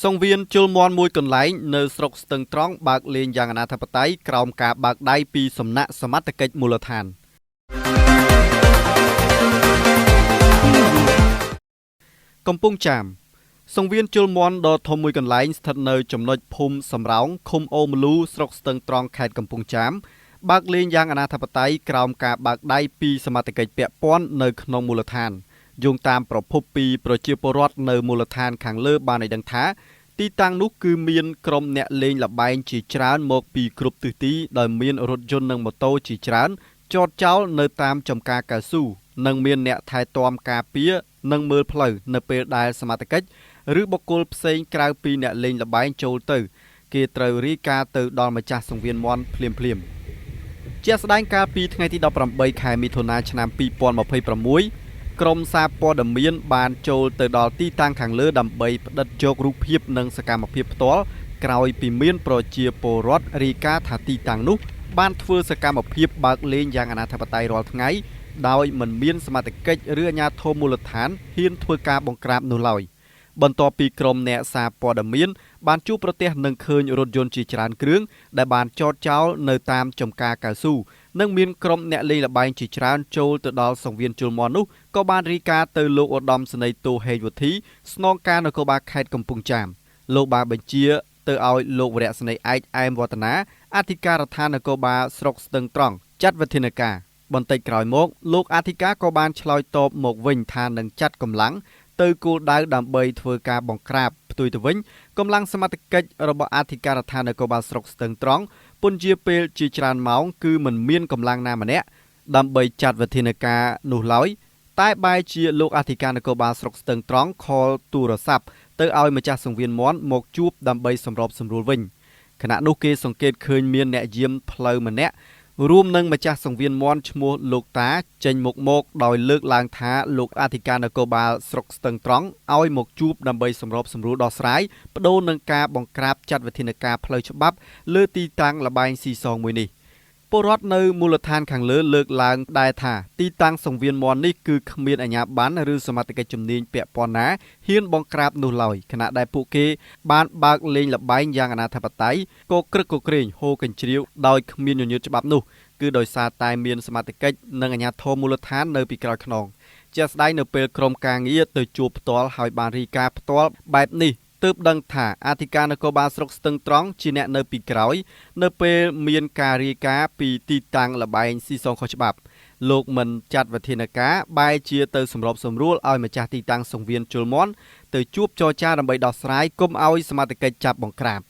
សង្វៀនជលមន់មួយកន្លែងនៅស្រុកស្ទឹងត្រង់បើកលេងយ៉ាងអនាធិបតេយ្យក្រោមការបើកដៃពីសំណាក់សមត្ថកិច្ចមូលដ្ឋានកំពង់ចាមសង្វៀនជលមន់ដ៏ធំមួយកន្លែងស្ថិតនៅចំណុចភូមិសំរោងឃុំអូមលូស្រុកស្ទឹងត្រង់ខេត្តកំពង់ចាមបើកលេងយ៉ាងអនាធិបតេយ្យក្រោមការបើកដៃពីសមត្ថកិច្ចពាក់ព័ន្ធនៅក្នុងមូលដ្ឋានយោងតាមប្រភពពីប្រជាពលរដ្ឋនៅមូលដ្ឋានខាងលើបានឲ្យដឹងថាទីតាំងនោះគឺមានក្រុមអ្នកលេងល្បែងជាច្រើនមកពីគ្រប់ទិសទីដោយមានរថយន្តនិងម៉ូតូជាច្រើនចតចោលនៅតាមចំការកៅស៊ូនិងមានអ្នកថែទាំការពារនិងមើលផ្លូវនៅពេលដែលសមត្ថកិច្ចឬបុគ្គលផ្សេងក្រៅពីអ្នកលេងល្បែងចូលទៅគេត្រូវរាយការណ៍ទៅដល់ម្ចាស់សង្វៀនមន់ភ្លាមជាក់ស្ដែងកាលពីថ្ងៃទី18ខែមិថុនាឆ្នាំ2026ក្រុមសារព័ត៌មានបានចូលទៅដល់ទីតាំងខាងលើដើម្បីផ្ដិតយករូបភាពនិងសកម្មភាពផ្ទាល់ក្រោយពីមានប្រជាពលរដ្ឋរាយការណ៍ថាទីតាំងនោះបានធ្វើសកម្មភាពបើកលេងយ៉ាងអនាធិបតេយ្យរាល់ថ្ងៃដោយមិនមានសមត្ថកិច្ចឬអាជ្ញាធរមូលដ្ឋានហ៊ានធ្វើការបង្ក្រាបនោះឡើយបន្ទាប់ពីក្រុមអ្នកសារព័ត៌មានបានជួបប្រទះនឹងឃើញរថយន្តជាច្រើនគ្រឿងដែលបានចតចោលនៅតាមចំការកៅស៊ូនិងមានក្រុមអ្នកលេងល្បែងជាច្រើនចូលទៅដល់សង្វៀនជលមន់នោះក៏បានរាយការណ៍ទៅលោកឧត្តមសេនីយ៍តូហេងវុធីស្នងការនគរបាលខេត្តកំពង់ចាមលោកបានបញ្ជាទៅឲ្យលោកវរៈសេនីយ៍ឯកអែមវឌ្ឍនាអធិការដ្ឋាននគរបាលស្រុកស្ទឹងត្រង់ចាត់វិធានការបន្តិចក្រោយមកលោកអធិការក៏បានឆ្លើយតបមកវិញថានឹងចាត់កម្លាំងទៅគោលដៅដើម្បីធ្វើការបង្ក្រាបផ្ទុយទៅវិញកម្លាំងសមត្ថកិច្ចរបស់អធិការដ្ឋាននគរបាលស្រុកស្ទឹងត្រង់ពន្យាពេលជាច្រើនម៉ោងគឺមិនមានកម្លាំងណាម្នាក់ដើម្បីចាត់វិធានការនោះឡើយតែបែរជាលោកអធិការនគរបាលស្រុកស្ទឹងត្រង់ខលទូរស័ព្ទទៅឲ្យម្ចាស់សង្វៀនមន់មកជួបដើម្បីសម្របសម្រួលវិញខណៈនោះគេសង្កេតឃើញមានអ្នកយាមផ្លូវម្នាក់រួមនឹងម្ចាស់សង្វៀនមន់ឈ្មោះលោកតាចេញមកដោយលើកឡើងថាលោកអធិការនគរបាលស្រុកស្ទឹងត្រង់ឲ្យមកជួបដើម្បីសម្របសម្រួលដោះស្រាយបដូរនឹងការបង្ក្រាបចាត់វិធានការផ្លូវច្បាប់លើទីតាំងល្បែងស៊ីសងមួយនេះពលរដ្ឋនៅមូលដ្ឋានខាងលើលើកឡើងដែរថាទីតាំងសង្វៀនមន់នេះគឺគ្មានអាជ្ញាប័ណ្ណឬសមត្ថកិច្ចជំនាញពាក់ព័ន្ធណាហ៊ានបង្ក្រាបនោះឡើយខណៈដែលពួកគេបានបើកលេងល្បែងយ៉ាងអនាធិបតេយ្យក៏ក្រឹកក៏ក្រែងហូរកញ្ជ្រៀវដោយគ្មានញញើតច្បាប់នោះគឺដោយសារតែមានសមត្ថកិច្ចនិងអាជ្ញាធរមូលដ្ឋាននៅពីក្រោយខ្នងជាក់ស្ដែងនៅពេលក្រុមការងារទៅជួបផ្ទាល់ហើយបានរាយការណ៍ផ្ទាល់បែបនេះទើបដឹងថាអធិការនគរបាលស្រុកស្ទឹងត្រង់ជាអ្នកនៅពីក្រោយនៅពេលមានការរាយការណ៍ពីទីតាំងល្បែងស៊ីសងខុសច្បាប់លោកមិនចាត់វិធានការបែរជាទៅសម្របសម្រួលឲ្យម្ចាស់ទីតាំងសង្វៀនជលមន់ទៅជួបចរចាដើម្បីដោះស្រាយកុំឲ្យសមត្ថកិច្ចចាប់បង្ក្រាប